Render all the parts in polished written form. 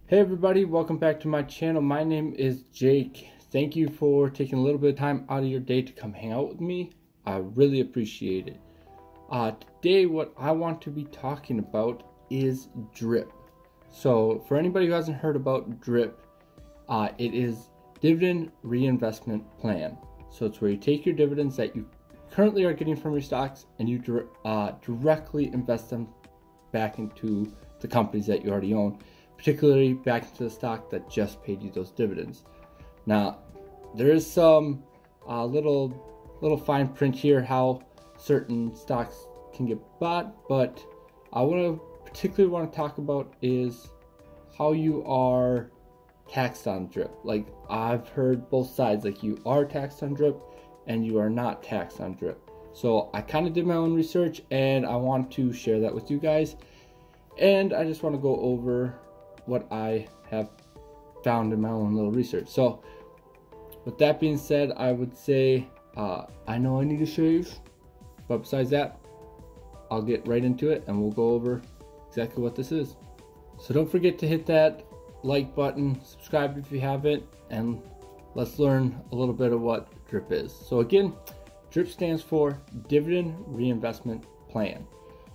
Hey everybody, welcome back to my channel. My name is Jake. Thank you for taking a little bit of time out of your day to come hang out with me. I really appreciate it. Today what I want to be talking about is DRIP. So for anybody who hasn't heard about DRIP, it is Dividend Reinvestment Plan. So it's where you take your dividends that you currently are getting from your stocks and you directly invest them back into the companies that you already own, particularly back into the stock that just paid you those dividends. Now, there is some little fine print here how certain stocks can get bought, but I particularly want to talk about is how you are taxed on DRIP. Like, I've heard both sides, like you are taxed on DRIP and you are not taxed on DRIP. So I kind of did my own research and I want to share that with you guys. And I just want to go over what I have found in my own little research. So with that being said, I would say I know I need to shave, but besides that, I'll get right into it and we'll go over exactly what this is. So don't forget to hit that like button, subscribe if you haven't, and let's learn a little bit of what DRIP is. So again, DRIP stands for Dividend Reinvestment Plan.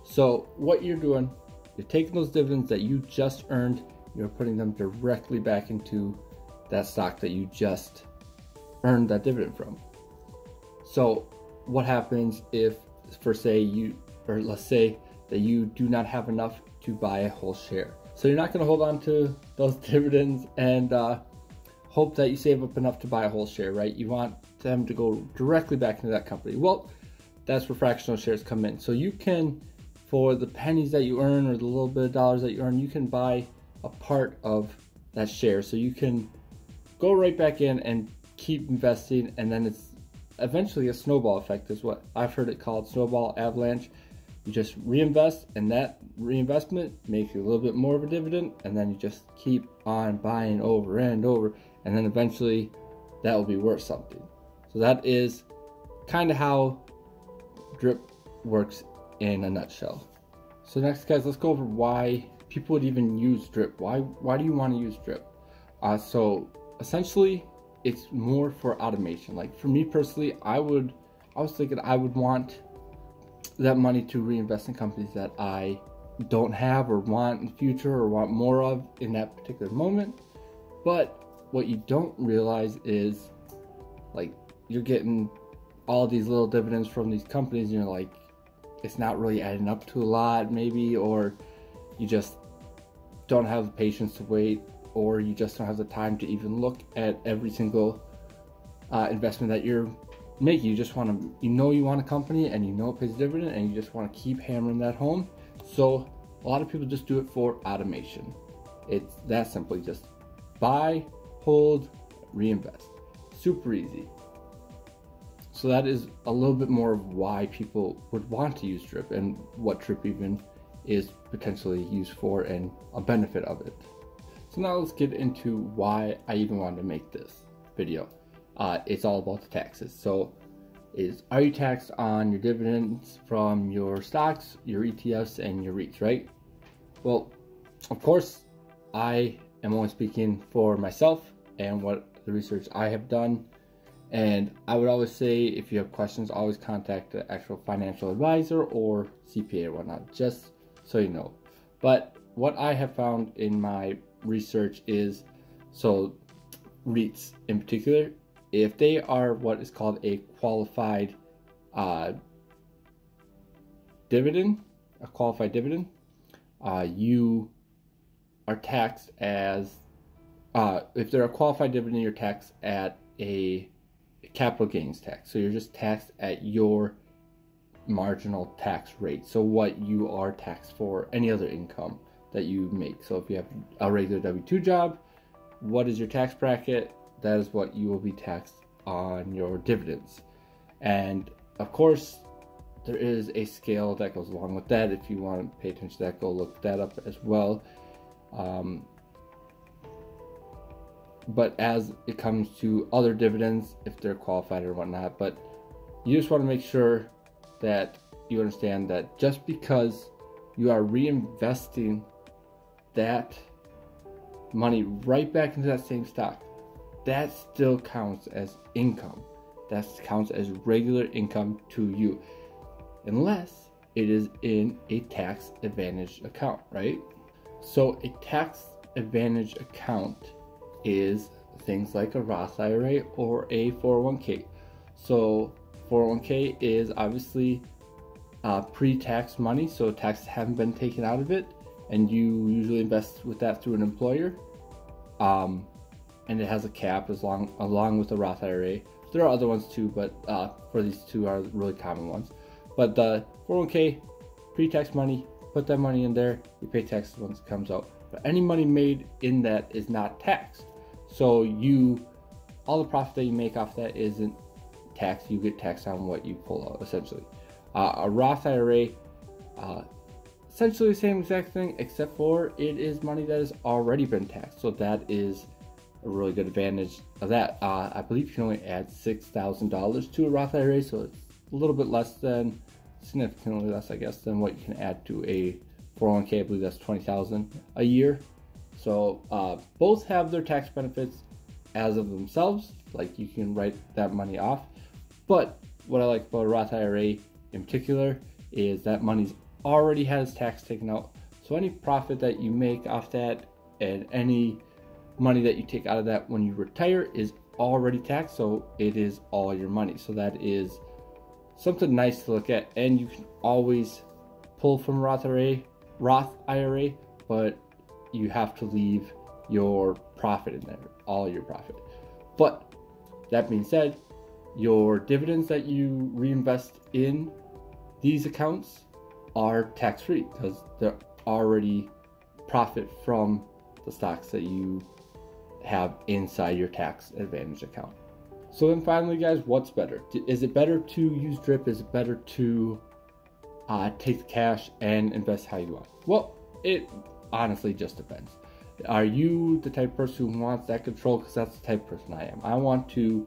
So what you're doing, you're taking those dividends that you just earned, you're putting them directly back into that stock that you just earned that dividend from. So what happens if, let's say that you do not have enough to buy a whole share. So you're not going to hold on to those dividends and hope that you save up enough to buy a whole share, right? You want them to go directly back into that company. Well, that's where fractional shares come in. So you can, for the pennies that you earn or the little bit of dollars that you earn, you can buy a part of that share. So you can go right back in and keep investing, and then it's eventually a snowball effect is what I've heard it called, snowball avalanche. You just reinvest, and that reinvestment makes you a little bit more of a dividend, and then you just keep on buying over and over, and then eventually that will be worth something. So that is kind of how DRIP works in a nutshell. So next, guys, let's go over why people would even use DRIP. Why do you want to use DRIP? So essentially, it's more for automation. Like for me personally, I was thinking I would want that money to reinvest in companies that I don't have or want in the future or want more of in that particular moment. But what you don't realize is, like, you're getting all these little dividends from these companies and you're like, it's not really adding up to a lot maybe, or you just don't have the patience to wait, or you just don't have the time to even look at every single investment that you're making. You just want to, you want a company and you know it pays a dividend and you just want to keep hammering that home. So a lot of people just do it for automation. It's that simple. You just buy, hold, reinvest. Super easy. So that is a little bit more of why people would want to use DRIP and what DRIP even is potentially used for and a benefit of it. So now let's get into why I even wanted to make this video. It's all about the taxes. So are you taxed on your dividends from your stocks, your ETFs, and your REITs, right? Well, of course, I am only speaking for myself and what the research I have done. And I would always say, if you have questions, always contact the actual financial advisor or CPA or whatnot, just so you know. But what I have found in my research is, so REITs in particular, if they are what is called a qualified dividend, you are taxed as, if they're a qualified dividend, you're taxed at a capital gains tax. So you're just taxed at your marginal tax rate. So what you are taxed for any other income that you make. So if you have a regular W-2 job, what is your tax bracket? That is what you will be taxed on your dividends. And of course, there is a scale that goes along with that. If you want to pay attention to that, go look that up as well. But as it comes to other dividends, if they're qualified or whatnot, but you just want to make sure that you understand that just because you are reinvesting that money right back into that same stock, that still counts as income. That counts as regular income to you, unless it is in a tax advantage account, right? So a tax advantage account is things like a Roth IRA or a 401k. So 401k is obviously pre-tax money, so taxes haven't been taken out of it, and you usually invest with that through an employer. And it has a cap along with the Roth IRA. There are other ones too, but for these two are really common ones. But the 401k, pre-tax money, put that money in there, you pay taxes once it comes out. But any money made in that is not taxed. So all the profit that you make off that isn't taxed. You get taxed on what you pull out, essentially. A Roth IRA, essentially the same exact thing, except for it is money that has already been taxed. So that is a really good advantage of that. I believe you can only add $6,000 to a Roth IRA, so it's a little bit less than, significantly less, I guess, than what you can add to a 401k. I believe that's $20,000 a year. So both have their tax benefits as of themselves, like you can write that money off. But what I like about a Roth IRA in particular is that money's already has tax taken out. So any profit that you make off that and any money that you take out of that when you retire is already taxed, so it is all your money. So that is something nice to look at, and you can always pull from Roth IRA, but you have to leave your profit in there, all your profit. But that being said, your dividends that you reinvest in these accounts are tax-free because they're already profit from the stocks that you have inside your tax advantage account. So then finally, guys, what's better? Is it better to use DRIP? Is it better to take the cash and invest how you want? Well, it honestly just depends. Are you the type of person who wants that control? Because that's the type of person I am. I want to,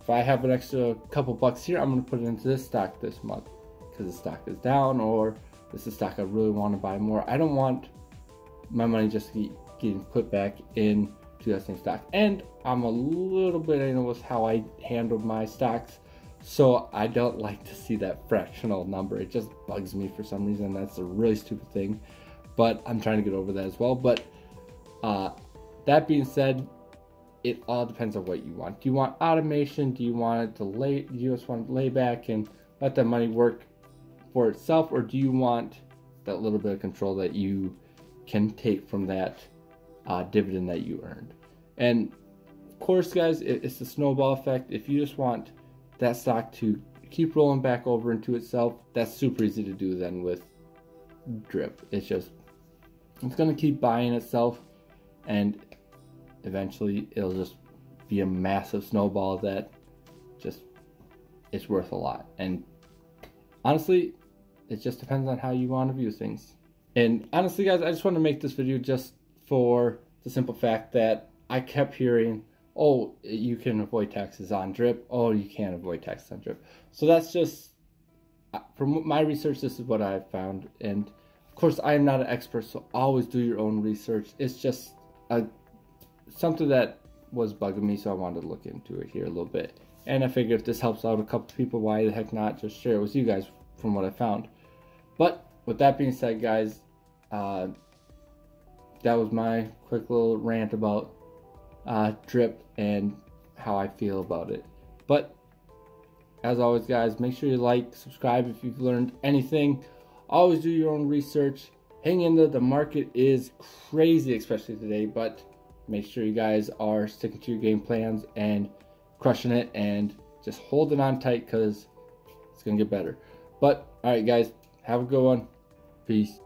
if I have an extra couple bucks here, I'm going to put it into this stock this month because the stock is down, or this is a stock I really want to buy more. I don't want my money just getting put back in to that same stock. And I'm a little bit anal with how I handled my stocks, so I don't like to see that fractional number. It just bugs me for some reason. That's a really stupid thing, but I'm trying to get over that as well. But that being said, it all depends on what you want. Do you want automation? Do you want it to do you just want to lay back and let that money work for itself, or do you want that little bit of control that you can take from that dividend that you earned? And of course, guys, it's the snowball effect. If you just want that stock to keep rolling back over into itself, that's super easy to do then with DRIP. It's going to keep buying itself, and eventually it'll just be a massive snowball that just it's worth a lot. And honestly, it just depends on how you want to view things. And honestly, guys, I just want to make this video just for the simple fact that I kept hearing, oh, you can avoid taxes on DRIP. Oh, you can't avoid taxes on DRIP. So that's just, from my research, this is what I've found. And of course, I am not an expert, so always do your own research. It's just something that was bugging me, so I wanted to look into it here a little bit. And I figured if this helps out a couple people, why the heck not just share it with you guys from what I found. But with that being said, guys, that was my quick little rant about DRIP and how I feel about it. But as always, guys, make sure you like, subscribe if you've learned anything. Always do your own research. Hang in there. The market is crazy, especially today, but make sure you guys are sticking to your game plans and crushing it and just holding on tight, because it's gonna get better. But all right, guys, have a good one. Peace.